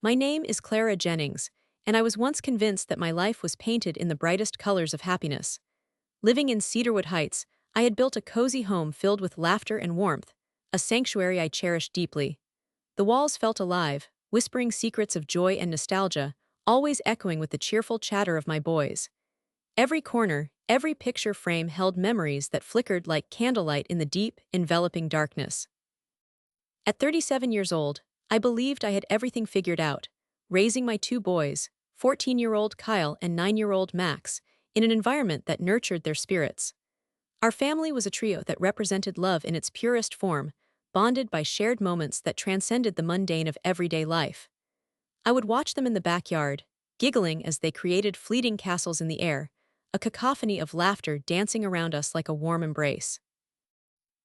My name is Clara Jennings, and I was once convinced that my life was painted in the brightest colors of happiness. Living in Cedarwood Heights, I had built a cozy home filled with laughter and warmth, a sanctuary I cherished deeply. The walls felt alive, whispering secrets of joy and nostalgia, always echoing with the cheerful chatter of my boys. Every corner, every picture frame held memories that flickered like candlelight in the deep, enveloping darkness. At 37 years old, I believed I had everything figured out, raising my two boys, 14-year-old Kyle and 9-year-old Max, in an environment that nurtured their spirits. Our family was a trio that represented love in its purest form, bonded by shared moments that transcended the mundane of everyday life. I would watch them in the backyard, giggling as they created fleeting castles in the air, a cacophony of laughter dancing around us like a warm embrace.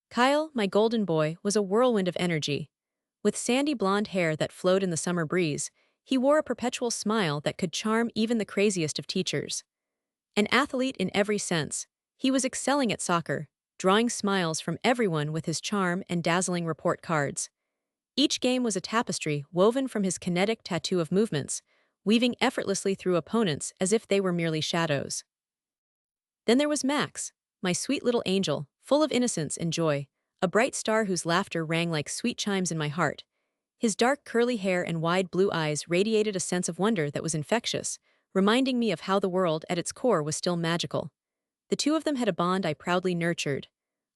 Kyle, my golden boy, was a whirlwind of energy. With sandy blonde hair that flowed in the summer breeze, he wore a perpetual smile that could charm even the craziest of teachers. An athlete in every sense, he was excelling at soccer, drawing smiles from everyone with his charm and dazzling report cards. Each game was a tapestry woven from his kinetic tattoo of movements, weaving effortlessly through opponents as if they were merely shadows. Then there was Max, my sweet little angel, full of innocence and joy, a bright star whose laughter rang like sweet chimes in my heart. His dark curly hair and wide blue eyes radiated a sense of wonder that was infectious, reminding me of how the world at its core was still magical. The two of them had a bond I proudly nurtured.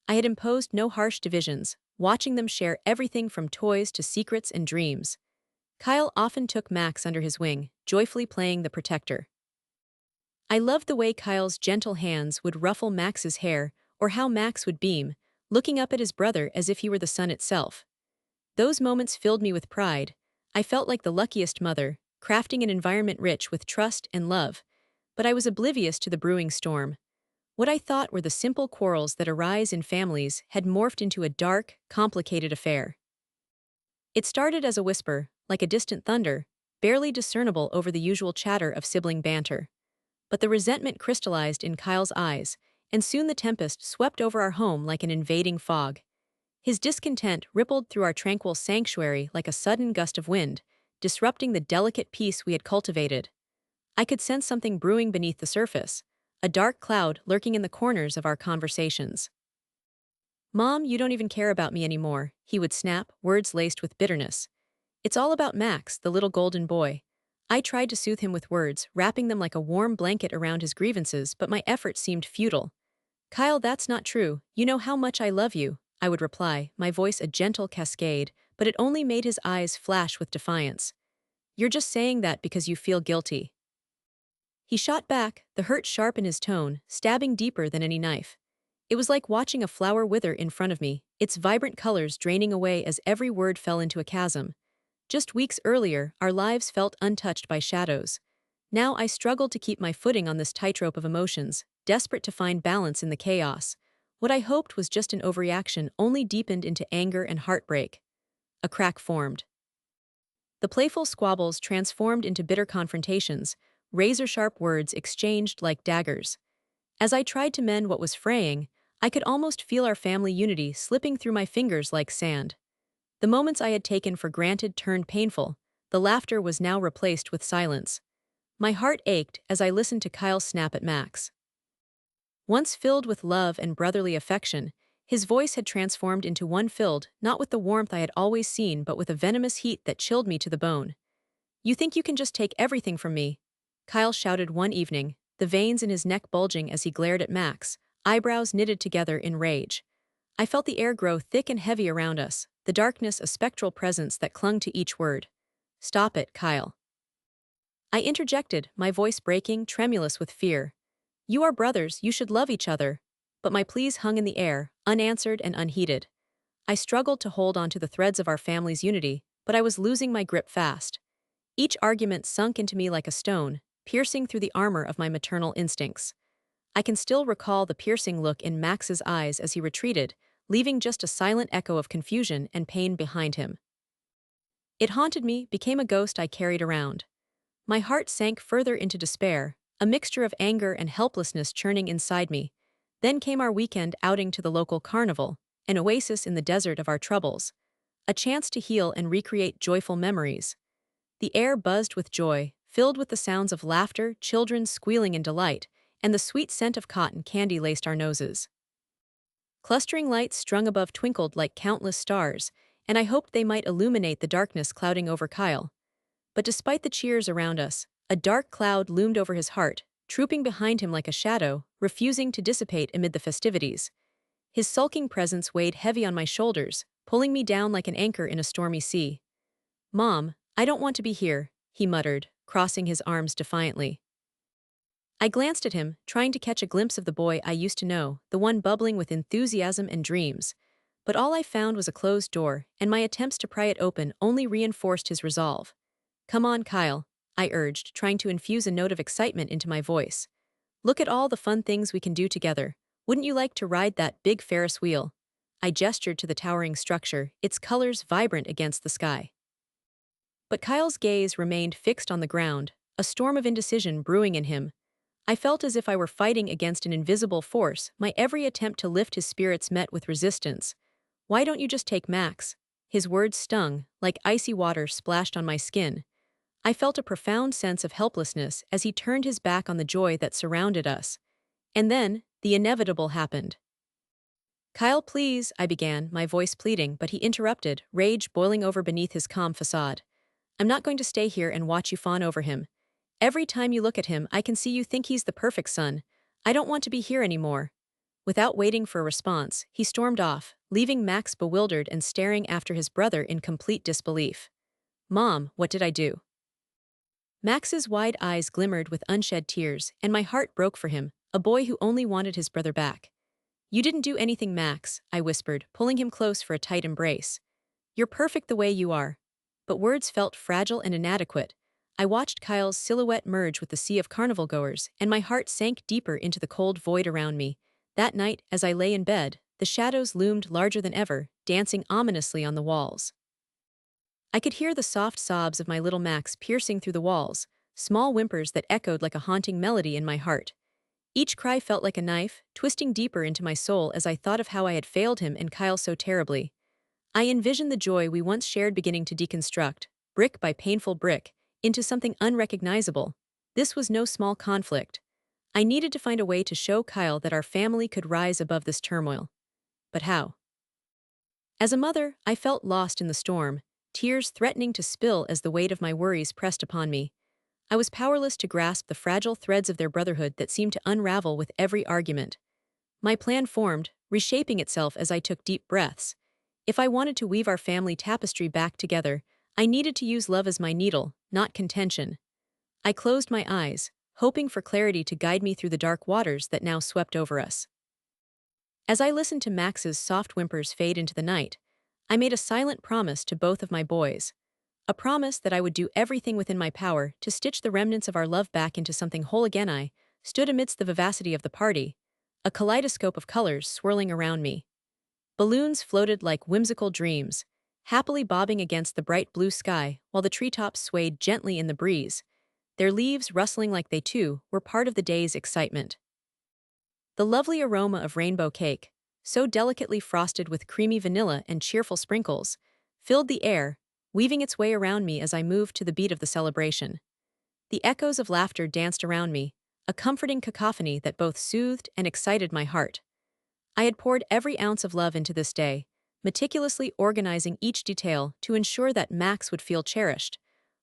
I had imposed no harsh divisions, watching them share everything from toys to secrets and dreams. Kyle often took Max under his wing, joyfully playing the protector. I loved the way Kyle's gentle hands would ruffle Max's hair, or how Max would beam, looking up at his brother as if he were the sun itself. Those moments filled me with pride. I felt like the luckiest mother, crafting an environment rich with trust and love, but I was oblivious to the brewing storm. What I thought were the simple quarrels that arise in families had morphed into a dark, complicated affair. It started as a whisper, like a distant thunder, barely discernible over the usual chatter of sibling banter. But the resentment crystallized in Kyle's eyes, and soon the tempest swept over our home like an invading fog. His discontent rippled through our tranquil sanctuary like a sudden gust of wind, disrupting the delicate peace we had cultivated. I could sense something brewing beneath the surface, a dark cloud lurking in the corners of our conversations. "Mom, you don't even care about me anymore," he would snap, words laced with bitterness. "It's all about Max, the little golden boy." I tried to soothe him with words, wrapping them like a warm blanket around his grievances, but my efforts seemed futile. "Kyle, that's not true. You know how much I love you," I would reply, my voice a gentle cascade, but it only made his eyes flash with defiance. "You're just saying that because you feel guilty." He shot back, the hurt sharp in his tone, stabbing deeper than any knife. It was like watching a flower wither in front of me, its vibrant colors draining away as every word fell into a chasm. Just weeks earlier, our lives felt untouched by shadows. Now I struggled to keep my footing on this tightrope of emotions, desperate to find balance in the chaos. What I hoped was just an overreaction only deepened into anger and heartbreak. A crack formed. The playful squabbles transformed into bitter confrontations, razor-sharp words exchanged like daggers. As I tried to mend what was fraying, I could almost feel our family unity slipping through my fingers like sand. The moments I had taken for granted turned painful. The laughter was now replaced with silence. My heart ached as I listened to Kyle snap at Max. Once filled with love and brotherly affection, his voice had transformed into one filled not with the warmth I had always seen but with a venomous heat that chilled me to the bone. "You think you can just take everything from me?" Kyle shouted one evening, the veins in his neck bulging as he glared at Max, eyebrows knitted together in rage. I felt the air grow thick and heavy around us, the darkness a spectral presence that clung to each word. "Stop it, Kyle." I interjected, my voice breaking, tremulous with fear. "You are brothers, you should love each other." But my pleas hung in the air, unanswered and unheeded. I struggled to hold on to the threads of our family's unity, but I was losing my grip fast. Each argument sunk into me like a stone, piercing through the armor of my maternal instincts. I can still recall the piercing look in Max's eyes as he retreated, leaving just a silent echo of confusion and pain behind him. It haunted me, became a ghost I carried around. My heart sank further into despair, a mixture of anger and helplessness churning inside me. Then came our weekend outing to the local carnival, an oasis in the desert of our troubles. A chance to heal and recreate joyful memories. The air buzzed with joy, filled with the sounds of laughter, children squealing in delight, and the sweet scent of cotton candy laced our noses. Clustering lights strung above twinkled like countless stars, and I hoped they might illuminate the darkness clouding over Kyle. But despite the cheers around us, a dark cloud loomed over his heart, trooping behind him like a shadow, refusing to dissipate amid the festivities. His sulking presence weighed heavy on my shoulders, pulling me down like an anchor in a stormy sea. "Mom, I don't want to be here," he muttered, crossing his arms defiantly. I glanced at him, trying to catch a glimpse of the boy I used to know, the one bubbling with enthusiasm and dreams. But all I found was a closed door, and my attempts to pry it open only reinforced his resolve. "Come on, Kyle," I urged, trying to infuse a note of excitement into my voice. "Look at all the fun things we can do together. Wouldn't you like to ride that big Ferris wheel?" I gestured to the towering structure, its colors vibrant against the sky. But Kyle's gaze remained fixed on the ground, a storm of indecision brewing in him. I felt as if I were fighting against an invisible force, my every attempt to lift his spirits met with resistance. "Why don't you just take Max?" His words stung, like icy water splashed on my skin. I felt a profound sense of helplessness as he turned his back on the joy that surrounded us. And then, the inevitable happened. "Kyle, please," I began, my voice pleading, but he interrupted, rage boiling over beneath his calm facade. "I'm not going to stay here and watch you fawn over him. Every time you look at him, I can see you think he's the perfect son. I don't want to be here anymore." Without waiting for a response, he stormed off, leaving Max bewildered and staring after his brother in complete disbelief. "Mom, what did I do?" Max's wide eyes glimmered with unshed tears, and my heart broke for him, a boy who only wanted his brother back. "You didn't do anything, Max," I whispered, pulling him close for a tight embrace. "You're perfect the way you are." But words felt fragile and inadequate. I watched Kyle's silhouette merge with the sea of carnival goers, and my heart sank deeper into the cold void around me. That night, as I lay in bed, the shadows loomed larger than ever, dancing ominously on the walls. I could hear the soft sobs of my little Max piercing through the walls, small whimpers that echoed like a haunting melody in my heart. Each cry felt like a knife, twisting deeper into my soul as I thought of how I had failed him and Kyle so terribly. I envisioned the joy we once shared beginning to deconstruct, brick by painful brick, into something unrecognizable. This was no small conflict. I needed to find a way to show Kyle that our family could rise above this turmoil. But how? As a mother, I felt lost in the storm, tears threatening to spill as the weight of my worries pressed upon me. I was powerless to grasp the fragile threads of their brotherhood that seemed to unravel with every argument. My plan formed, reshaping itself as I took deep breaths. If I wanted to weave our family tapestry back together, I needed to use love as my needle, not contention. I closed my eyes, hoping for clarity to guide me through the dark waters that now swept over us. As I listened to Max's soft whimpers fade into the night, I made a silent promise to both of my boys. A promise that I would do everything within my power to stitch the remnants of our love back into something whole again. I stood amidst the vivacity of the party, a kaleidoscope of colors swirling around me. Balloons floated like whimsical dreams, happily bobbing against the bright blue sky while the treetops swayed gently in the breeze, their leaves rustling like they too were part of the day's excitement. The lovely aroma of rainbow cake, so delicately frosted with creamy vanilla and cheerful sprinkles, filled the air, weaving its way around me as I moved to the beat of the celebration. The echoes of laughter danced around me, a comforting cacophony that both soothed and excited my heart. I had poured every ounce of love into this day, meticulously organizing each detail to ensure that Max would feel cherished,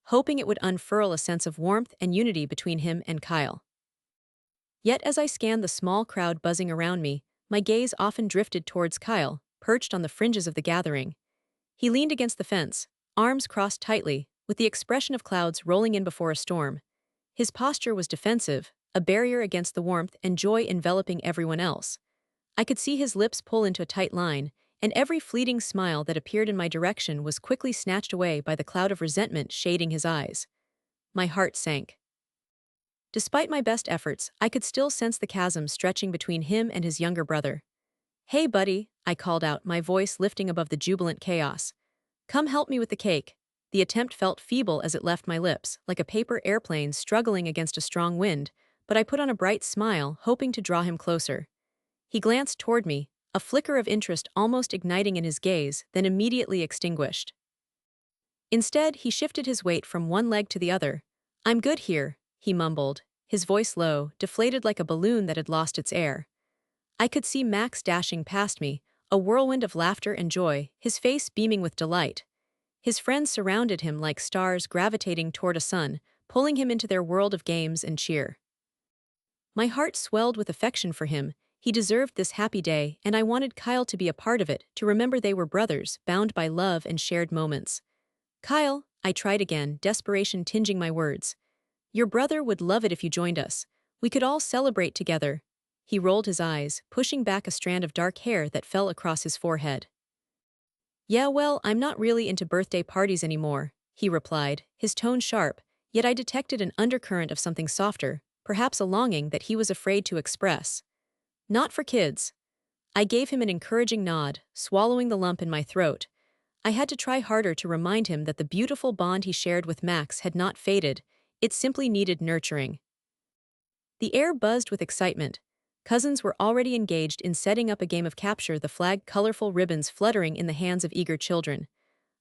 hoping it would unfurl a sense of warmth and unity between him and Kyle. Yet as I scanned the small crowd buzzing around me, my gaze often drifted towards Kyle, perched on the fringes of the gathering. He leaned against the fence, arms crossed tightly, with the expression of clouds rolling in before a storm. His posture was defensive, a barrier against the warmth and joy enveloping everyone else. I could see his lips pull into a tight line, and every fleeting smile that appeared in my direction was quickly snatched away by the cloud of resentment shading his eyes. My heart sank. Despite my best efforts, I could still sense the chasm stretching between him and his younger brother. "Hey, buddy," I called out, my voice lifting above the jubilant chaos. "Come help me with the cake." The attempt felt feeble as it left my lips, like a paper airplane struggling against a strong wind, but I put on a bright smile, hoping to draw him closer. He glanced toward me, a flicker of interest almost igniting in his gaze, then immediately extinguished. Instead, he shifted his weight from one leg to the other. "I'm good here," he mumbled, his voice low, deflated like a balloon that had lost its air. I could see Max dashing past me, a whirlwind of laughter and joy, his face beaming with delight. His friends surrounded him like stars gravitating toward a sun, pulling him into their world of games and cheer. My heart swelled with affection for him. He deserved this happy day, and I wanted Kyle to be a part of it, to remember they were brothers, bound by love and shared moments. "Kyle," I tried again, desperation tinging my words. "Your brother would love it if you joined us. We could all celebrate together." He rolled his eyes, pushing back a strand of dark hair that fell across his forehead. "Yeah, well, I'm not really into birthday parties anymore," he replied, his tone sharp, yet I detected an undercurrent of something softer, perhaps a longing that he was afraid to express. "Not for kids." I gave him an encouraging nod, swallowing the lump in my throat. I had to try harder to remind him that the beautiful bond he shared with Max had not faded, it simply needed nurturing. The air buzzed with excitement. Cousins were already engaged in setting up a game of capture the flag, colorful ribbons fluttering in the hands of eager children.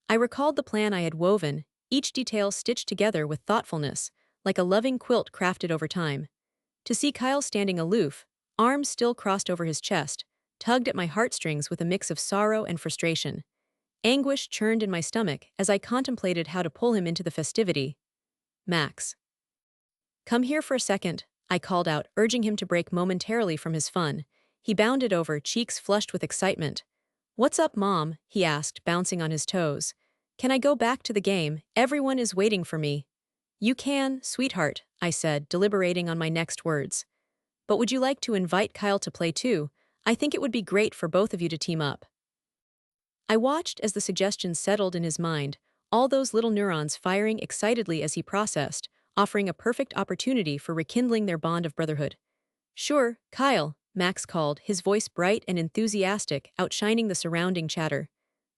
I recalled the plan I had woven, each detail stitched together with thoughtfulness, like a loving quilt crafted over time. To see Kyle standing aloof, arms still crossed over his chest, tugged at my heartstrings with a mix of sorrow and frustration. Anguish churned in my stomach as I contemplated how to pull him into the festivity. "Max, come here for a second," I called out, urging him to break momentarily from his fun. He bounded over, cheeks flushed with excitement. "What's up, Mom?" he asked, bouncing on his toes. "Can I go back to the game? Everyone is waiting for me." "You can, sweetheart," I said, deliberating on my next words. "But would you like to invite Kyle to play too? I think it would be great for both of you to team up." I watched as the suggestion settled in his mind, all those little neurons firing excitedly as he processed, offering a perfect opportunity for rekindling their bond of brotherhood. "Sure, Kyle," Max called, his voice bright and enthusiastic, outshining the surrounding chatter.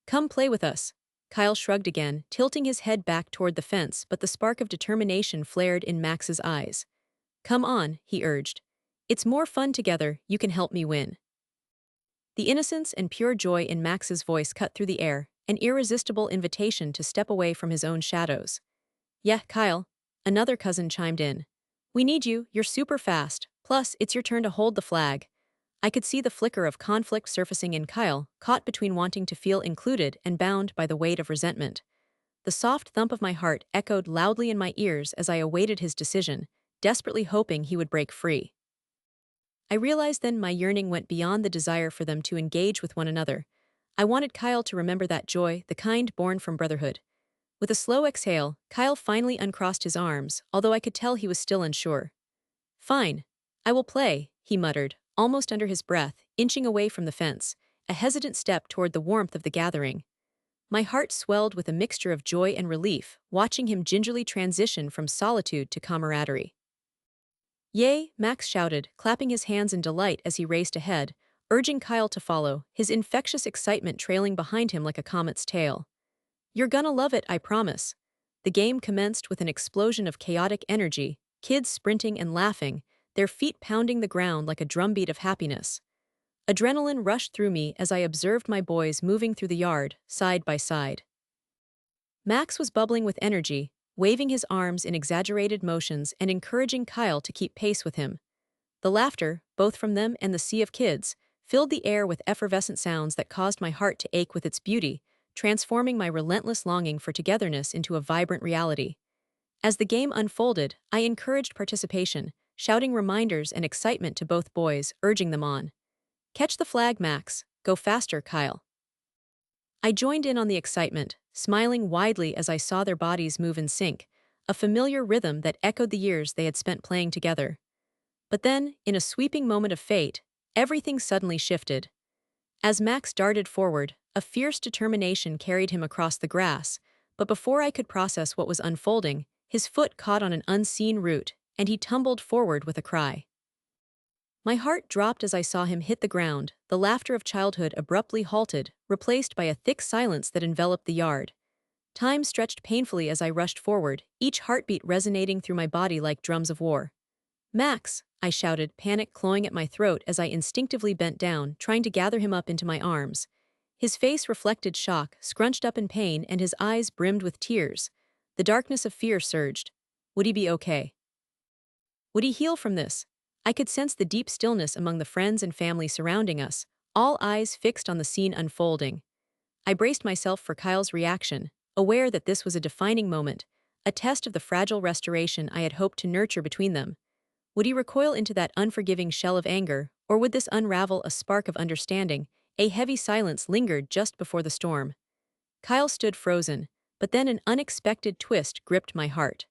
"Come play with us." Kyle shrugged again, tilting his head back toward the fence, but the spark of determination flared in Max's eyes. "Come on," he urged. "It's more fun together, you can help me win." The innocence and pure joy in Max's voice cut through the air, an irresistible invitation to step away from his own shadows. "Yeah, Kyle," another cousin chimed in. "We need you, you're super fast, plus it's your turn to hold the flag." I could see the flicker of conflict surfacing in Kyle, caught between wanting to feel included and bound by the weight of resentment. The soft thump of my heart echoed loudly in my ears as I awaited his decision, desperately hoping he would break free. I realized then my yearning went beyond the desire for them to engage with one another. I wanted Kyle to remember that joy, the kind born from brotherhood. With a slow exhale, Kyle finally uncrossed his arms, although I could tell he was still unsure. "Fine. I will play," he muttered, almost under his breath, inching away from the fence, a hesitant step toward the warmth of the gathering. My heart swelled with a mixture of joy and relief, watching him gingerly transition from solitude to camaraderie. "Yay!" Max shouted, clapping his hands in delight as he raced ahead, urging Kyle to follow, his infectious excitement trailing behind him like a comet's tail. "You're gonna love it, I promise." The game commenced with an explosion of chaotic energy, kids sprinting and laughing, their feet pounding the ground like a drumbeat of happiness. Adrenaline rushed through me as I observed my boys moving through the yard, side by side. Max was bubbling with energy, waving his arms in exaggerated motions and encouraging Kyle to keep pace with him. The laughter, both from them and the sea of kids, filled the air with effervescent sounds that caused my heart to ache with its beauty, transforming my relentless longing for togetherness into a vibrant reality. As the game unfolded, I encouraged participation, shouting reminders and excitement to both boys, urging them on. "Catch the flag, Max. Go faster, Kyle." I joined in on the excitement, smiling widely as I saw their bodies move in sync, a familiar rhythm that echoed the years they had spent playing together. But then, in a sweeping moment of fate, everything suddenly shifted. As Max darted forward, a fierce determination carried him across the grass, but before I could process what was unfolding, his foot caught on an unseen root, and he tumbled forward with a cry. My heart dropped as I saw him hit the ground, the laughter of childhood abruptly halted, replaced by a thick silence that enveloped the yard. Time stretched painfully as I rushed forward, each heartbeat resonating through my body like drums of war. "Max!" I shouted, panic clawing at my throat as I instinctively bent down, trying to gather him up into my arms. His face reflected shock, scrunched up in pain, and his eyes brimmed with tears. The darkness of fear surged. Would he be okay? Would he heal from this? I could sense the deep stillness among the friends and family surrounding us, all eyes fixed on the scene unfolding. I braced myself for Kyle's reaction, aware that this was a defining moment, a test of the fragile restoration I had hoped to nurture between them. Would he recoil into that unforgiving shell of anger, or would this unravel a spark of understanding? A heavy silence lingered just before the storm. Kyle stood frozen, but then an unexpected twist gripped my heart.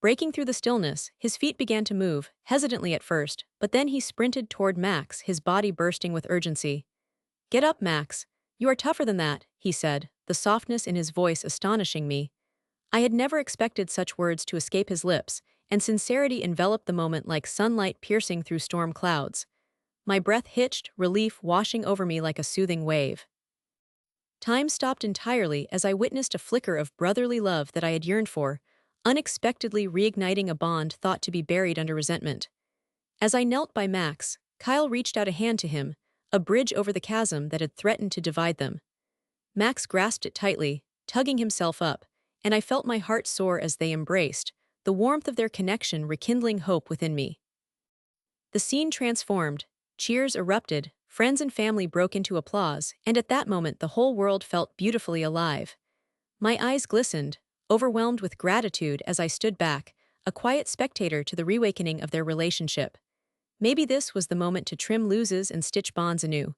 Breaking through the stillness, his feet began to move, hesitantly at first, but then he sprinted toward Max, his body bursting with urgency. "Get up, Max. You are tougher than that," he said, the softness in his voice astonishing me. I had never expected such words to escape his lips, and sincerity enveloped the moment like sunlight piercing through storm clouds. My breath hitched, relief washing over me like a soothing wave. Time stopped entirely as I witnessed a flicker of brotherly love that I had yearned for, unexpectedly reigniting a bond thought to be buried under resentment. As I knelt by Max, Kyle reached out a hand to him, a bridge over the chasm that had threatened to divide them. Max grasped it tightly, tugging himself up, and I felt my heart soar as they embraced, the warmth of their connection rekindling hope within me. The scene transformed, cheers erupted, friends and family broke into applause, and at that moment the whole world felt beautifully alive. My eyes glistened, overwhelmed with gratitude as I stood back, a quiet spectator to the reawakening of their relationship. Maybe this was the moment to trim looses and stitch bonds anew.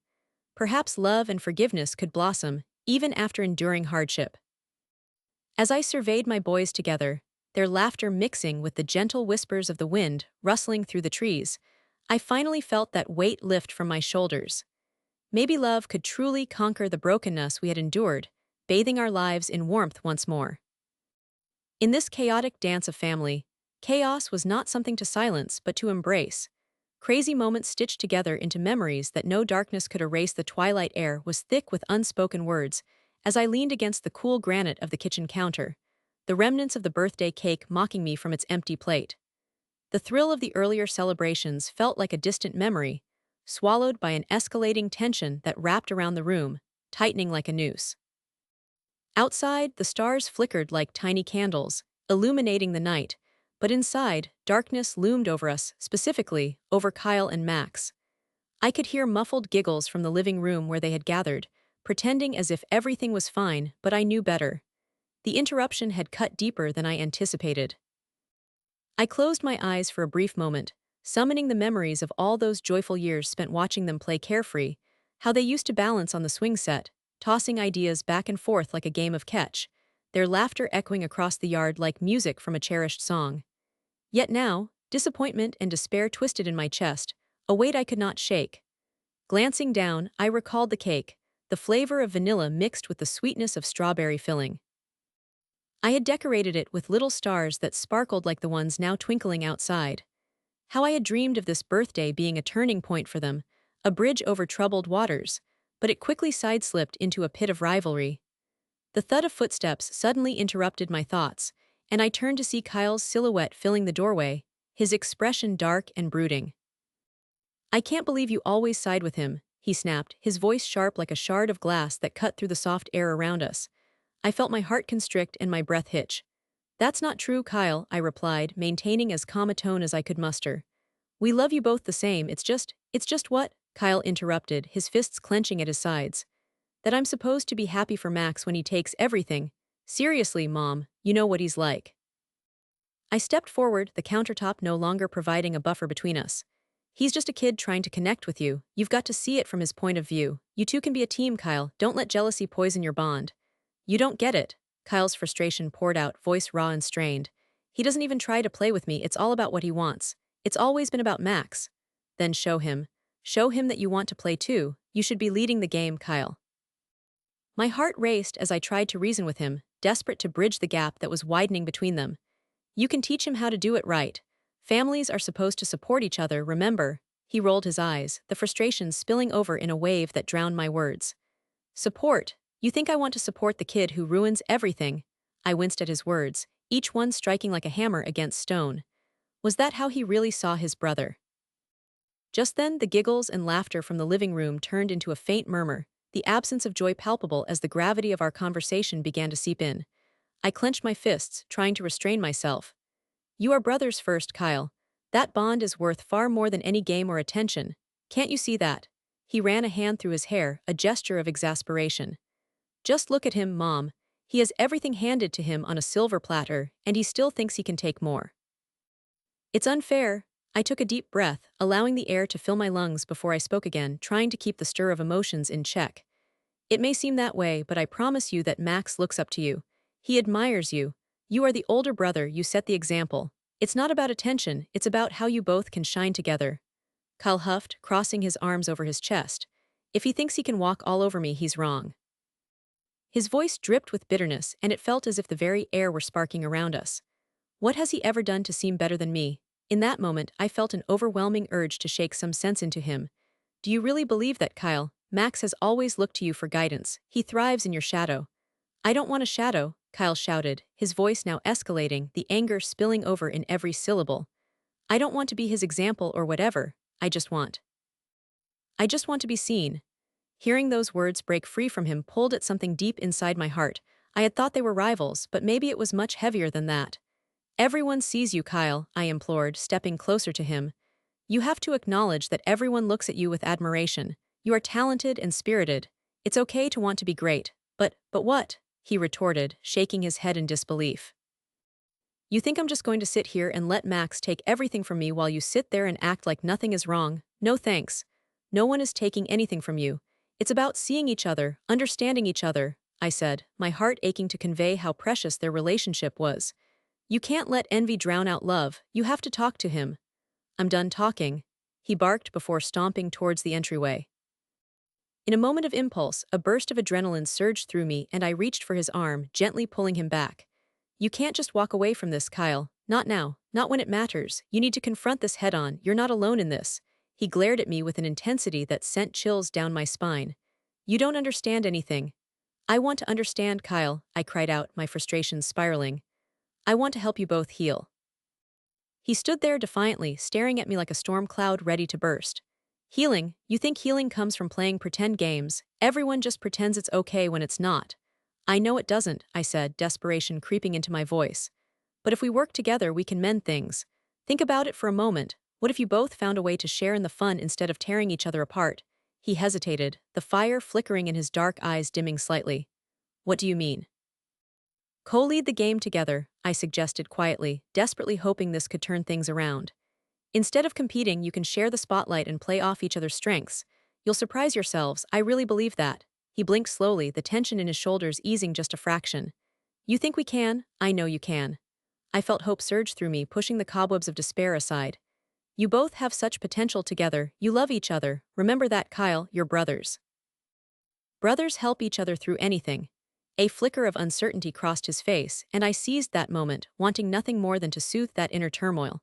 Perhaps love and forgiveness could blossom, even after enduring hardship. As I surveyed my boys together, their laughter mixing with the gentle whispers of the wind rustling through the trees, I finally felt that weight lift from my shoulders. Maybe love could truly conquer the brokenness we had endured, bathing our lives in warmth once more. In this chaotic dance of family, chaos was not something to silence but to embrace. Crazy moments stitched together into memories that no darkness could erase. The twilight air was thick with unspoken words as I leaned against the cool granite of the kitchen counter, the remnants of the birthday cake mocking me from its empty plate. The thrill of the earlier celebrations felt like a distant memory, swallowed by an escalating tension that wrapped around the room, tightening like a noose. Outside, the stars flickered like tiny candles, illuminating the night, but inside, darkness loomed over us, specifically over Kyle and Max. I could hear muffled giggles from the living room where they had gathered, pretending as if everything was fine, but I knew better. The interruption had cut deeper than I anticipated. I closed my eyes for a brief moment, summoning the memories of all those joyful years spent watching them play carefree, how they used to balance on the swing set, tossing ideas back and forth like a game of catch, their laughter echoing across the yard like music from a cherished song. Yet now, disappointment and despair twisted in my chest, a weight I could not shake. Glancing down, I recalled the cake, the flavor of vanilla mixed with the sweetness of strawberry filling. I had decorated it with little stars that sparkled like the ones now twinkling outside. How I had dreamed of this birthday being a turning point for them, a bridge over troubled waters, but it quickly sideslipped into a pit of rivalry. The thud of footsteps suddenly interrupted my thoughts, and I turned to see Kyle's silhouette filling the doorway, his expression dark and brooding. "I can't believe you always side with him," he snapped, his voice sharp like a shard of glass that cut through the soft air around us. I felt my heart constrict and my breath hitch. "That's not true, Kyle," I replied, maintaining as calm a tone as I could muster. "We love you both the same, it's just what?" Kyle interrupted, his fists clenching at his sides. "That I'm supposed to be happy for Max when he takes everything. Seriously, Mom, you know what he's like." I stepped forward, the countertop no longer providing a buffer between us. "He's just a kid trying to connect with you. You've got to see it from his point of view. You two can be a team, Kyle. Don't let jealousy poison your bond." "You don't get it." Kyle's frustration poured out, voice raw and strained. "He doesn't even try to play with me. It's all about what he wants. It's always been about Max." "Then show him. Show him that you want to play too. You should be leading the game, Kyle." My heart raced as I tried to reason with him, desperate to bridge the gap that was widening between them. "You can teach him how to do it right. Families are supposed to support each other, remember?" He rolled his eyes, the frustration spilling over in a wave that drowned my words. "Support? You think I want to support the kid who ruins everything?" I winced at his words, each one striking like a hammer against stone. Was that how he really saw his brother? Just then, the giggles and laughter from the living room turned into a faint murmur, the absence of joy palpable as the gravity of our conversation began to seep in. I clenched my fists, trying to restrain myself. You are brothers first, Kyle. That bond is worth far more than any game or attention. Can't you see that? He ran a hand through his hair, a gesture of exasperation. Just look at him, Mom. He has everything handed to him on a silver platter, and he still thinks he can take more. It's unfair. I took a deep breath, allowing the air to fill my lungs before I spoke again, trying to keep the stir of emotions in check. It may seem that way, but I promise you that Max looks up to you. He admires you. You are the older brother, you set the example. It's not about attention, it's about how you both can shine together. Kyle huffed, crossing his arms over his chest. If he thinks he can walk all over me, he's wrong. His voice dripped with bitterness, and it felt as if the very air were sparking around us. What has he ever done to seem better than me? In that moment, I felt an overwhelming urge to shake some sense into him. Do you really believe that, Kyle? Max has always looked to you for guidance. He thrives in your shadow. I don't want a shadow, Kyle shouted, his voice now escalating, the anger spilling over in every syllable. I don't want to be his example or whatever. I just want to be seen. Hearing those words break free from him pulled at something deep inside my heart. I had thought they were rivals, but maybe it was much heavier than that. Everyone sees you, Kyle, I implored, stepping closer to him. You have to acknowledge that everyone looks at you with admiration. You are talented and spirited. It's okay to want to be great. But what? He retorted, shaking his head in disbelief. You think I'm just going to sit here and let Max take everything from me while you sit there and act like nothing is wrong? No thanks. No one is taking anything from you. It's about seeing each other, understanding each other, I said, my heart aching to convey how precious their relationship was. You can't let envy drown out love. You have to talk to him. I'm done talking, he barked before stomping towards the entryway. In a moment of impulse, a burst of adrenaline surged through me and I reached for his arm, gently pulling him back. You can't just walk away from this, Kyle. Not now. Not when it matters. You need to confront this head-on. You're not alone in this. He glared at me with an intensity that sent chills down my spine. You don't understand anything. I want to understand, Kyle, I cried out, my frustration spiraling. I want to help you both heal. He stood there defiantly, staring at me like a storm cloud ready to burst. Healing? You think healing comes from playing pretend games? Everyone just pretends it's okay when it's not. I know it doesn't, I said, desperation creeping into my voice. But if we work together, we can mend things. Think about it for a moment. What if you both found a way to share in the fun instead of tearing each other apart? He hesitated, the fire flickering in his dark eyes dimming slightly. What do you mean? Co-lead the game together, I suggested quietly, desperately hoping this could turn things around. Instead of competing, you can share the spotlight and play off each other's strengths. You'll surprise yourselves, I really believe that. He blinked slowly, the tension in his shoulders easing just a fraction. You think we can? I know you can. I felt hope surge through me, pushing the cobwebs of despair aside. You both have such potential together, you love each other, remember that, Kyle, you're brothers. Brothers help each other through anything. A flicker of uncertainty crossed his face, and I seized that moment, wanting nothing more than to soothe that inner turmoil.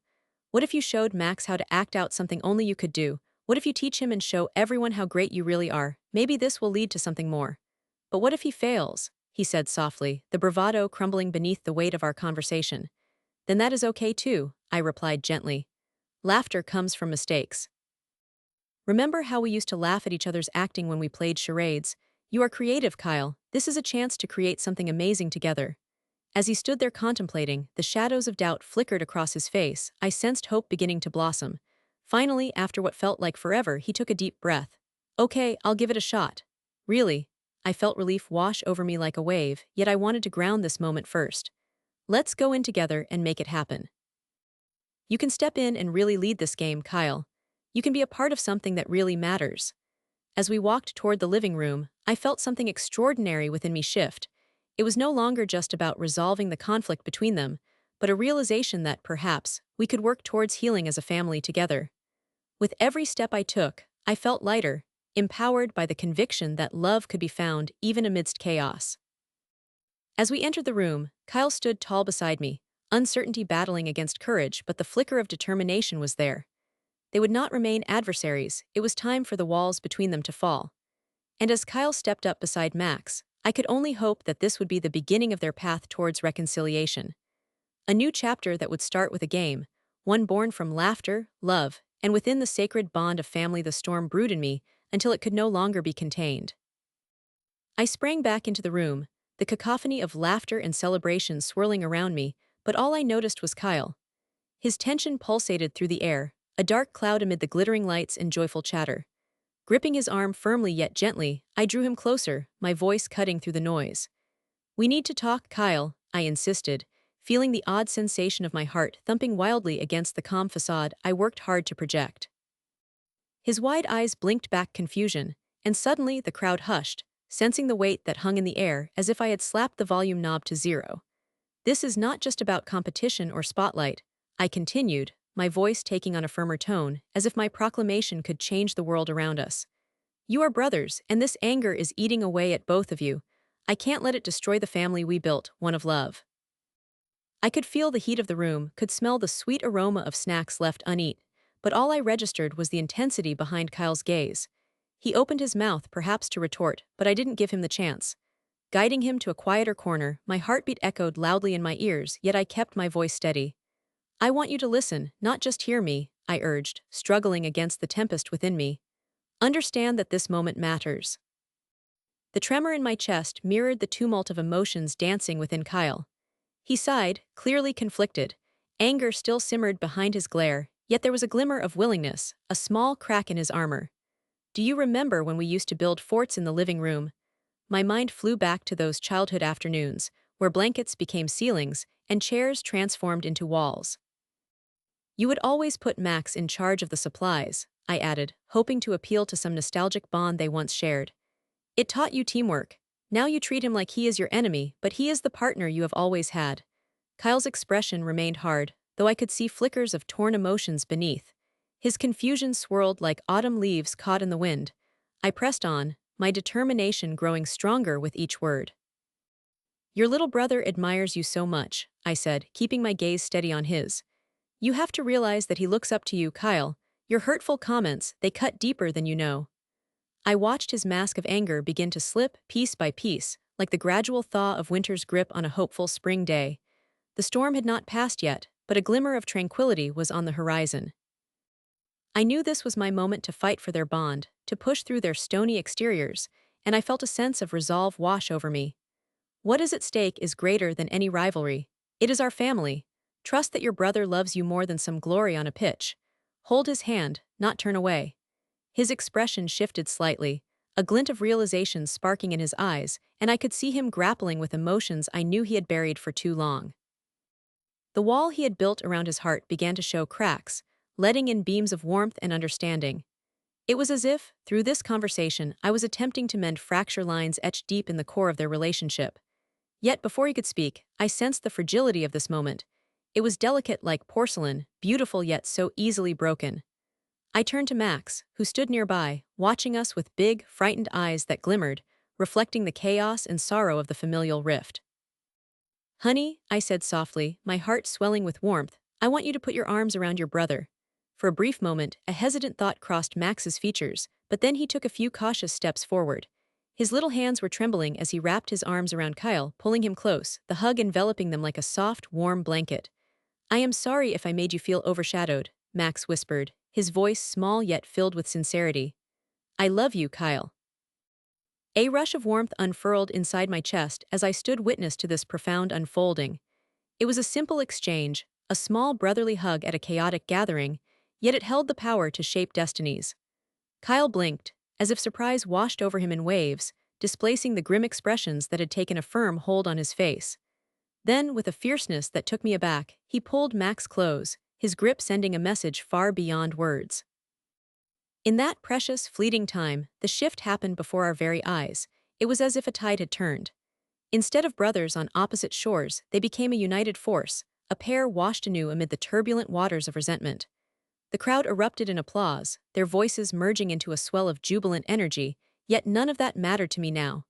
What if you showed Max how to act out something only you could do? What if you teach him and show everyone how great you really are? Maybe this will lead to something more. But what if he fails? He said softly, the bravado crumbling beneath the weight of our conversation. Then that is okay too, I replied gently. Laughter comes from mistakes. Remember how we used to laugh at each other's acting when we played charades? You are creative, Kyle. This is a chance to create something amazing together. As he stood there contemplating, the shadows of doubt flickered across his face. I sensed hope beginning to blossom. Finally, after what felt like forever, he took a deep breath. Okay, I'll give it a shot. Really? I felt relief wash over me like a wave, yet I wanted to ground this moment first. Let's go in together and make it happen. You can step in and really lead this game, Kyle. You can be a part of something that really matters. As we walked toward the living room, I felt something extraordinary within me shift. It was no longer just about resolving the conflict between them, but a realization that, perhaps, we could work towards healing as a family together. With every step I took, I felt lighter, empowered by the conviction that love could be found even amidst chaos. As we entered the room, Kyle stood tall beside me, uncertainty battling against courage, but the flicker of determination was there. They would not remain adversaries, it was time for the walls between them to fall. And as Kyle stepped up beside Max, I could only hope that this would be the beginning of their path towards reconciliation. A new chapter that would start with a game, one born from laughter, love, and within the sacred bond of family. The storm brewed in me until it could no longer be contained. I sprang back into the room, the cacophony of laughter and celebration swirling around me, but all I noticed was Kyle. His tension pulsated through the air, a dark cloud amid the glittering lights and joyful chatter. Gripping his arm firmly yet gently, I drew him closer, my voice cutting through the noise. "We need to talk, Kyle," I insisted, feeling the odd sensation of my heart thumping wildly against the calm facade I worked hard to project. His wide eyes blinked back confusion, and suddenly the crowd hushed, sensing the weight that hung in the air as if I had slapped the volume knob to zero. "This is not just about competition or spotlight," I continued, my voice taking on a firmer tone, as if my proclamation could change the world around us. "You are brothers, and this anger is eating away at both of you. I can't let it destroy the family we built, one of love." I could feel the heat of the room, could smell the sweet aroma of snacks left uneaten, but all I registered was the intensity behind Kyle's gaze. He opened his mouth, perhaps to retort, but I didn't give him the chance. Guiding him to a quieter corner, my heartbeat echoed loudly in my ears, yet I kept my voice steady. "I want you to listen, not just hear me," I urged, struggling against the tempest within me. "Understand that this moment matters." The tremor in my chest mirrored the tumult of emotions dancing within Kyle. He sighed, clearly conflicted. Anger still simmered behind his glare, yet there was a glimmer of willingness, a small crack in his armor. "Do you remember when we used to build forts in the living room?" My mind flew back to those childhood afternoons, where blankets became ceilings and chairs transformed into walls. "You would always put Max in charge of the supplies," I added, hoping to appeal to some nostalgic bond they once shared. "It taught you teamwork. Now you treat him like he is your enemy, but he is the partner you have always had." Kyle's expression remained hard, though I could see flickers of torn emotions beneath. His confusion swirled like autumn leaves caught in the wind. I pressed on, my determination growing stronger with each word. "Your little brother admires you so much," I said, keeping my gaze steady on his. "You have to realize that he looks up to you, Kyle. Your hurtful comments, they cut deeper than you know." I watched his mask of anger begin to slip, piece by piece, like the gradual thaw of winter's grip on a hopeful spring day. The storm had not passed yet, but a glimmer of tranquility was on the horizon. I knew this was my moment to fight for their bond, to push through their stony exteriors, and I felt a sense of resolve wash over me. What is at stake is greater than any rivalry. It is our family. Trust that your brother loves you more than some glory on a pitch. Hold his hand, not turn away. His expression shifted slightly, a glint of realization sparking in his eyes, and I could see him grappling with emotions I knew he had buried for too long. The wall he had built around his heart began to show cracks, letting in beams of warmth and understanding. It was as if, through this conversation, I was attempting to mend fracture lines etched deep in the core of their relationship. Yet before he could speak, I sensed the fragility of this moment. It was delicate like porcelain, beautiful yet so easily broken. I turned to Max, who stood nearby, watching us with big, frightened eyes that glimmered, reflecting the chaos and sorrow of the familial rift. "Honey," I said softly, my heart swelling with warmth, "I want you to put your arms around your brother." For a brief moment, a hesitant thought crossed Max's features, but then he took a few cautious steps forward. His little hands were trembling as he wrapped his arms around Kyle, pulling him close, the hug enveloping them like a soft, warm blanket. "I am sorry if I made you feel overshadowed," Max whispered, his voice small yet filled with sincerity. "I love you, Kyle." A rush of warmth unfurled inside my chest as I stood witness to this profound unfolding. It was a simple exchange, a small brotherly hug at a chaotic gathering, yet it held the power to shape destinies. Kyle blinked, as if surprise washed over him in waves, displacing the grim expressions that had taken a firm hold on his face. Then, with a fierceness that took me aback, he pulled Max close, his grip sending a message far beyond words. In that precious, fleeting time, the shift happened before our very eyes. It was as if a tide had turned. Instead of brothers on opposite shores, they became a united force, a pair washed anew amid the turbulent waters of resentment. The crowd erupted in applause, their voices merging into a swell of jubilant energy, yet none of that mattered to me now.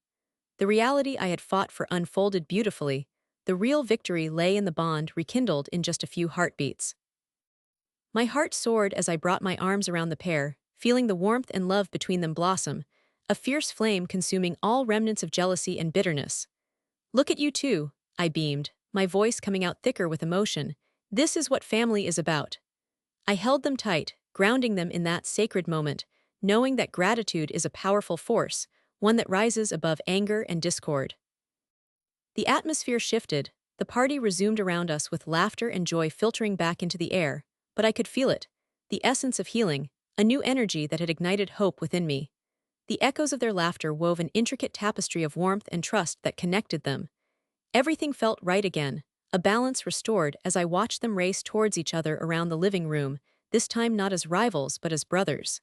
The reality I had fought for unfolded beautifully. The real victory lay in the bond rekindled in just a few heartbeats. My heart soared as I brought my arms around the pair, feeling the warmth and love between them blossom, a fierce flame consuming all remnants of jealousy and bitterness. "Look at you two," I beamed, my voice coming out thicker with emotion. "This is what family is about." I held them tight, grounding them in that sacred moment, knowing that gratitude is a powerful force, one that rises above anger and discord. The atmosphere shifted, the party resumed around us with laughter and joy filtering back into the air, but I could feel it, the essence of healing, a new energy that had ignited hope within me. The echoes of their laughter wove an intricate tapestry of warmth and trust that connected them. Everything felt right again, a balance restored as I watched them race towards each other around the living room, this time not as rivals but as brothers.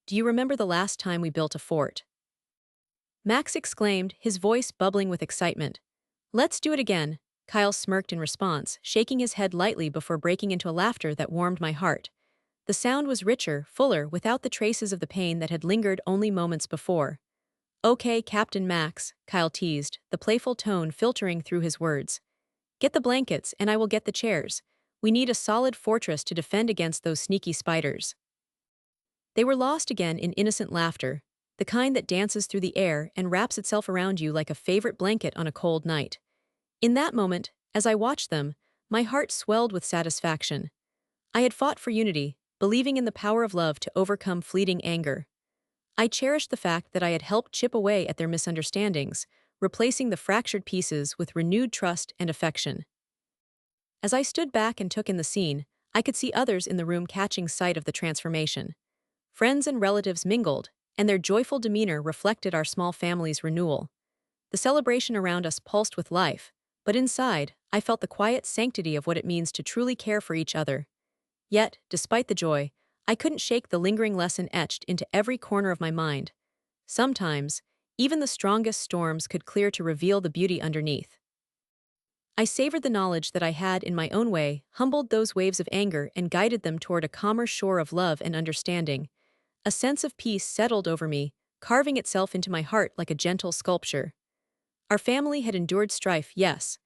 Do you remember the last time we built a fort? Max exclaimed, his voice bubbling with excitement. Let's do it again, Kyle smirked in response, shaking his head lightly before breaking into a laughter that warmed my heart. The sound was richer, fuller, without the traces of the pain that had lingered only moments before. Okay, Captain Max, Kyle teased, the playful tone filtering through his words. Get the blankets and I will get the chairs. We need a solid fortress to defend against those sneaky spiders. They were lost again in innocent laughter, the kind that dances through the air and wraps itself around you like a favorite blanket on a cold night. In that moment, as I watched them, my heart swelled with satisfaction. I had fought for unity, believing in the power of love to overcome fleeting anger. I cherished the fact that I had helped chip away at their misunderstandings, replacing the fractured pieces with renewed trust and affection. As I stood back and took in the scene, I could see others in the room catching sight of the transformation. Friends and relatives mingled, and their joyful demeanor reflected our small family's renewal. The celebration around us pulsed with life, but inside, I felt the quiet sanctity of what it means to truly care for each other. Yet, despite the joy, I couldn't shake the lingering lesson etched into every corner of my mind. Sometimes, even the strongest storms could clear to reveal the beauty underneath. I savored the knowledge that I had, in my own way, humbled those waves of anger and guided them toward a calmer shore of love and understanding. A sense of peace settled over me, carving itself into my heart like a gentle sculpture. Our family had endured strife, yes,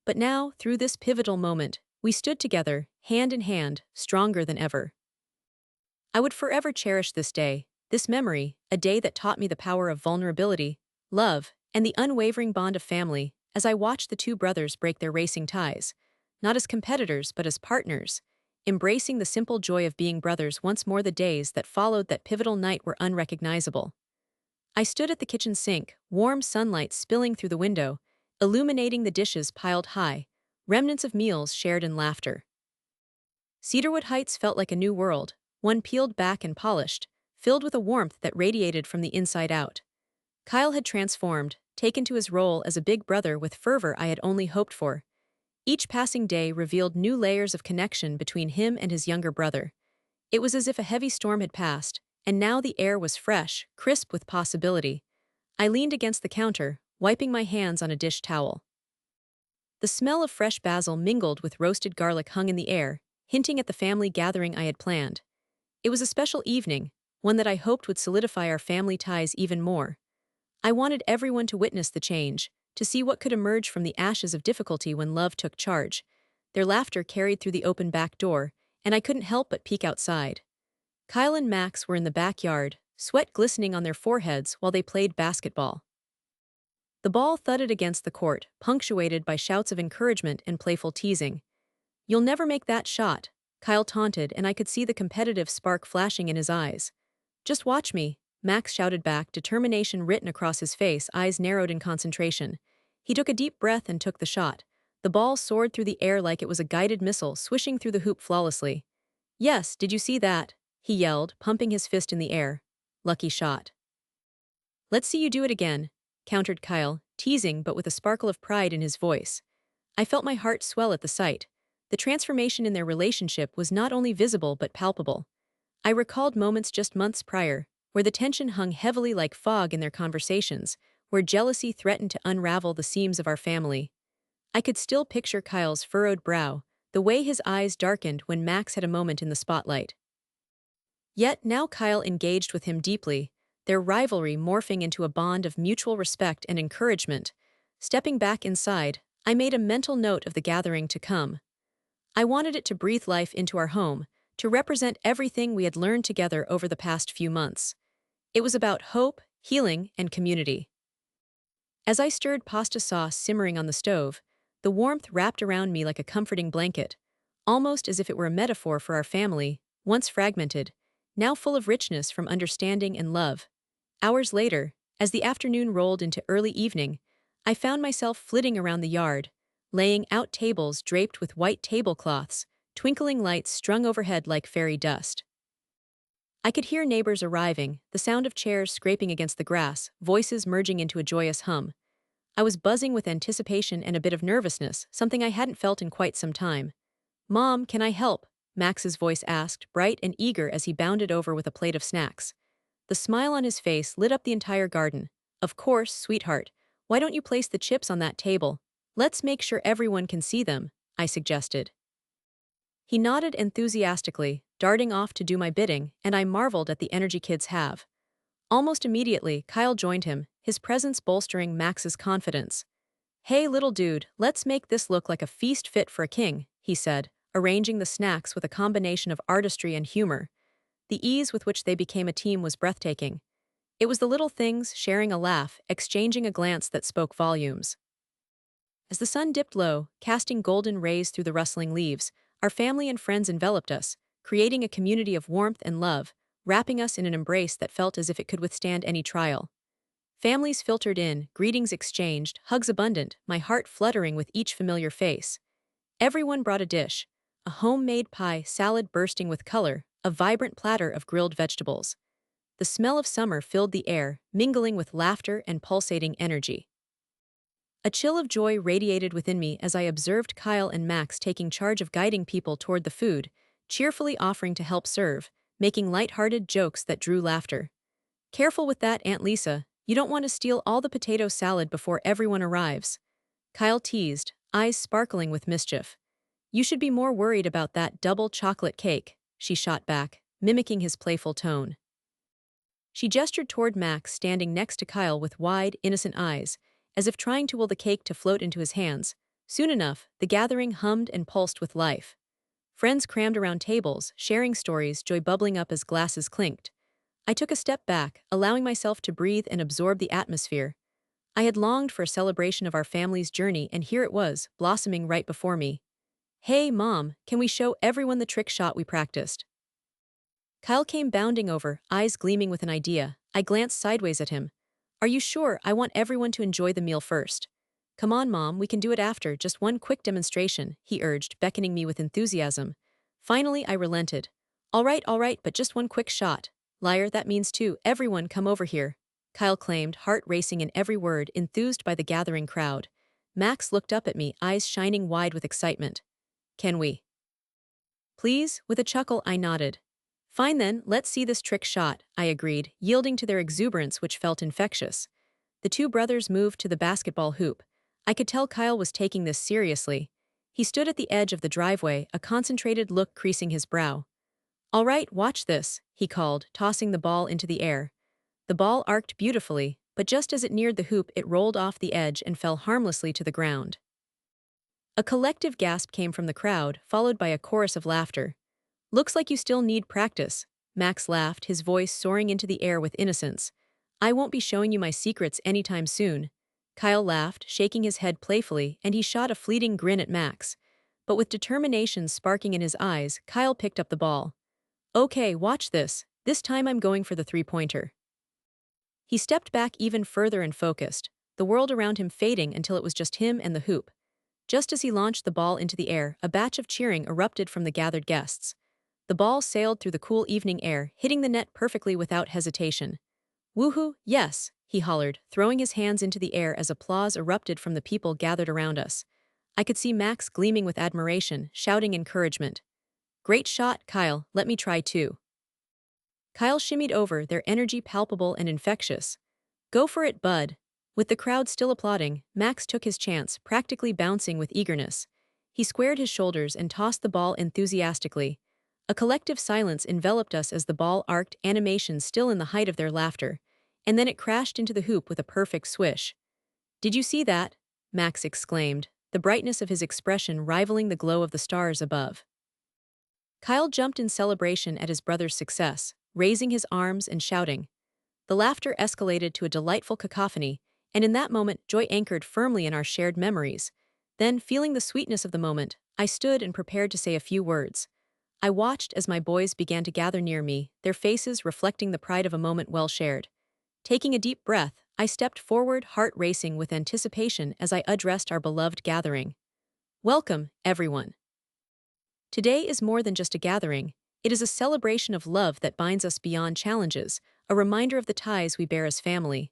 but now, through this pivotal moment, we stood together, hand in hand, stronger than ever. I would forever cherish this day, this memory, a day that taught me the power of vulnerability, love, and the unwavering bond of family, as I watched the two brothers break their racing ties, not as competitors but as partners, embracing the simple joy of being brothers. Once more the days that followed that pivotal night were unrecognizable. I stood at the kitchen sink, warm sunlight spilling through the window, illuminating the dishes piled high, remnants of meals shared in laughter. Cedarwood Heights felt like a new world, one peeled back and polished, filled with a warmth that radiated from the inside out. Kyle had transformed, taken to his role as a big brother with fervor I had only hoped for. Each passing day revealed new layers of connection between him and his younger brother. It was as if a heavy storm had passed, and now the air was fresh, crisp with possibility. I leaned against the counter, wiping my hands on a dish towel. The smell of fresh basil mingled with roasted garlic hung in the air, hinting at the family gathering I had planned. It was a special evening, one that I hoped would solidify our family ties even more. I wanted everyone to witness the change, to see what could emerge from the ashes of difficulty when love took charge. Their laughter carried through the open back door, and I couldn't help but peek outside. Kyle and Max were in the backyard, sweat glistening on their foreheads while they played basketball. The ball thudded against the court, punctuated by shouts of encouragement and playful teasing. "You'll never make that shot," Kyle taunted, and I could see the competitive spark flashing in his eyes. "Just watch me," Max shouted back, determination written across his face, eyes narrowed in concentration. He took a deep breath and took the shot. The ball soared through the air like it was a guided missile, swishing through the hoop flawlessly. "Yes, did you see that?" he yelled, pumping his fist in the air. "Lucky shot." "Let's see you do it again," countered Kyle, teasing but with a sparkle of pride in his voice. I felt my heart swell at the sight. The transformation in their relationship was not only visible but palpable. I recalled moments just months prior, where the tension hung heavily like fog in their conversations, where jealousy threatened to unravel the seams of our family. I could still picture Kyle's furrowed brow, the way his eyes darkened when Max had a moment in the spotlight. Yet now Kyle engaged with him deeply, their rivalry morphing into a bond of mutual respect and encouragement. Stepping back inside, I made a mental note of the gathering to come. I wanted it to breathe life into our home, to represent everything we had learned together over the past few months. It was about hope, healing, and community. As I stirred pasta sauce simmering on the stove, the warmth wrapped around me like a comforting blanket, almost as if it were a metaphor for our family, once fragmented, now full of richness from understanding and love. Hours later, As the afternoon rolled into early evening, I found myself flitting around the yard, laying out tables draped with white tablecloths, twinkling lights strung overhead like fairy dust. I could hear neighbors arriving, the sound of chairs scraping against the grass, voices merging into a joyous hum. I was buzzing with anticipation and a bit of nervousness, something I hadn't felt in quite some time. "Mom, can I help?" Max's voice asked, bright and eager as he bounded over with a plate of snacks. The smile on his face lit up the entire garden. "Of course, sweetheart. Why don't you place the chips on that table? Let's make sure everyone can see them," I suggested. He nodded enthusiastically, darting off to do my bidding, and I marveled at the energy kids have. Almost immediately, Kyle joined him, his presence bolstering Max's confidence. "Hey, little dude, let's make this look like a feast fit for a king," he said, arranging the snacks with a combination of artistry and humor. The ease with which they became a team was breathtaking. It was the little things, sharing a laugh, exchanging a glance that spoke volumes. As the sun dipped low, casting golden rays through the rustling leaves, our family and friends enveloped us, creating a community of warmth and love, wrapping us in an embrace that felt as if it could withstand any trial. Families filtered in, greetings exchanged, hugs abundant, my heart fluttering with each familiar face. Everyone brought a dish, a homemade pie, salad bursting with color, a vibrant platter of grilled vegetables. The smell of summer filled the air, mingling with laughter and pulsating energy. A chill of joy radiated within me as I observed Kyle and Max taking charge of guiding people toward the food, cheerfully offering to help serve, making light-hearted jokes that drew laughter. "Careful with that, Aunt Lisa. You don't want to steal all the potato salad before everyone arrives," Kyle teased, eyes sparkling with mischief. "You should be more worried about that double chocolate cake," she shot back, mimicking his playful tone. She gestured toward Max standing next to Kyle with wide, innocent eyes, as if trying to will the cake to float into his hands. Soon enough, the gathering hummed and pulsed with life. Friends crammed around tables, sharing stories, joy bubbling up as glasses clinked. I took a step back, allowing myself to breathe and absorb the atmosphere. I had longed for a celebration of our family's journey, and here it was, blossoming right before me. "Hey, Mom, can we show everyone the trick shot we practiced?" Kyle came bounding over, eyes gleaming with an idea. I glanced sideways at him. "Are you sure? I want everyone to enjoy the meal first." "Come on, Mom, we can do it after, just one quick demonstration," he urged, beckoning me with enthusiasm. Finally, I relented. All right, but just one quick shot." "Liar, that means two. Everyone come over here," Kyle claimed, heart racing in every word, enthused by the gathering crowd. Max looked up at me, eyes shining wide with excitement. "Can we?" "Please?" With a chuckle, I nodded. "Fine then, let's see this trick shot," I agreed, yielding to their exuberance which felt infectious. The two brothers moved to the basketball hoop. I could tell Kyle was taking this seriously. He stood at the edge of the driveway, a concentrated look creasing his brow. "All right, watch this," he called, tossing the ball into the air. The ball arced beautifully, but just as it neared the hoop it rolled off the edge and fell harmlessly to the ground. A collective gasp came from the crowd, followed by a chorus of laughter. "Looks like you still need practice," Max laughed, his voice soaring into the air with innocence. "I won't be showing you my secrets anytime soon." Kyle laughed, shaking his head playfully, and he shot a fleeting grin at Max. But with determination sparking in his eyes, Kyle picked up the ball. "Okay, watch this. This time I'm going for the three-pointer." He stepped back even further and focused, the world around him fading until it was just him and the hoop. Just as he launched the ball into the air, a batch of cheering erupted from the gathered guests. The ball sailed through the cool evening air, hitting the net perfectly without hesitation. "Woohoo, yes," he hollered, throwing his hands into the air as applause erupted from the people gathered around us. I could see Max gleaming with admiration, shouting encouragement. "Great shot, Kyle, let me try too." Kyle shimmied over, their energy palpable and infectious. "Go for it, bud." With the crowd still applauding, Max took his chance, practically bouncing with eagerness. He squared his shoulders and tossed the ball enthusiastically. A collective silence enveloped us as the ball arced, animation still in the height of their laughter. And then it crashed into the hoop with a perfect swish. "Did you see that?" Max exclaimed, the brightness of his expression rivaling the glow of the stars above. Kyle jumped in celebration at his brother's success, raising his arms and shouting. The laughter escalated to a delightful cacophony, and in that moment joy anchored firmly in our shared memories. Then, feeling the sweetness of the moment, I stood and prepared to say a few words. I watched as my boys began to gather near me, their faces reflecting the pride of a moment well shared. Taking a deep breath, I stepped forward, heart racing with anticipation as I addressed our beloved gathering. Welcome, everyone. Today is more than just a gathering. It is a celebration of love that binds us beyond challenges, a reminder of the ties we bear as family.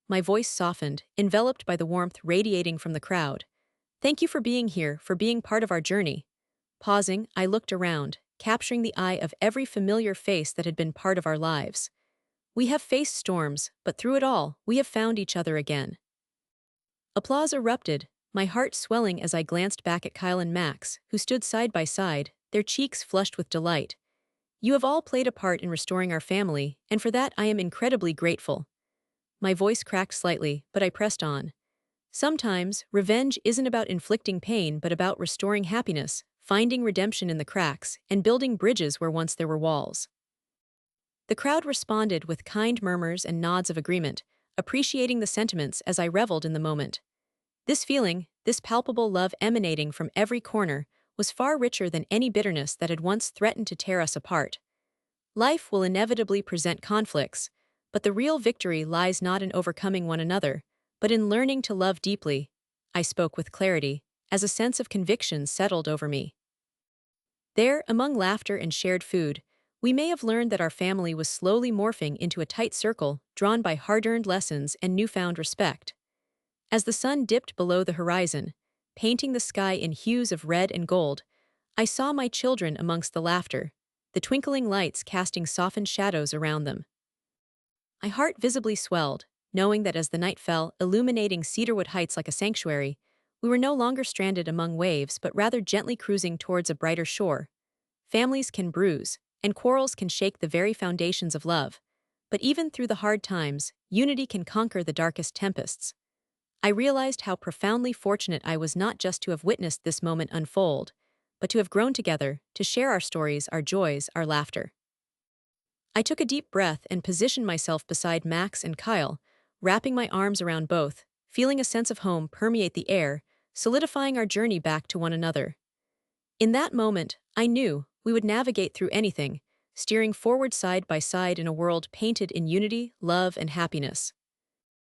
My voice softened, enveloped by the warmth radiating from the crowd. Thank you for being here, for being part of our journey. Pausing, I looked around, capturing the eye of every familiar face that had been part of our lives. We have faced storms, but through it all, we have found each other again. Applause erupted, my heart swelling as I glanced back at Kyle and Max, who stood side by side, their cheeks flushed with delight. You have all played a part in restoring our family, and for that I am incredibly grateful. My voice cracked slightly, but I pressed on. Sometimes, revenge isn't about inflicting pain but about restoring happiness, finding redemption in the cracks, and building bridges where once there were walls. The crowd responded with kind murmurs and nods of agreement, appreciating the sentiments as I reveled in the moment. This feeling, this palpable love emanating from every corner, was far richer than any bitterness that had once threatened to tear us apart. Life will inevitably present conflicts, but the real victory lies not in overcoming one another, but in learning to love deeply. I spoke with clarity, as a sense of conviction settled over me. There, among laughter and shared food, we may have learned that our family was slowly morphing into a tight circle drawn by hard-earned lessons and newfound respect. As the sun dipped below the horizon, painting the sky in hues of red and gold, I saw my children amongst the laughter, the twinkling lights casting softened shadows around them. My heart visibly swelled, knowing that as the night fell, illuminating Cedarwood Heights like a sanctuary, we were no longer stranded among waves but rather gently cruising towards a brighter shore. Families can bruise, and quarrels can shake the very foundations of love, but even through the hard times, unity can conquer the darkest tempests. I realized how profoundly fortunate I was not just to have witnessed this moment unfold, but to have grown together, to share our stories, our joys, our laughter. I took a deep breath and positioned myself beside Max and Kyle, wrapping my arms around both, feeling a sense of home permeate the air, solidifying our journey back to one another. In that moment, I knew we would navigate through anything, steering forward side by side in a world painted in unity, love, and happiness.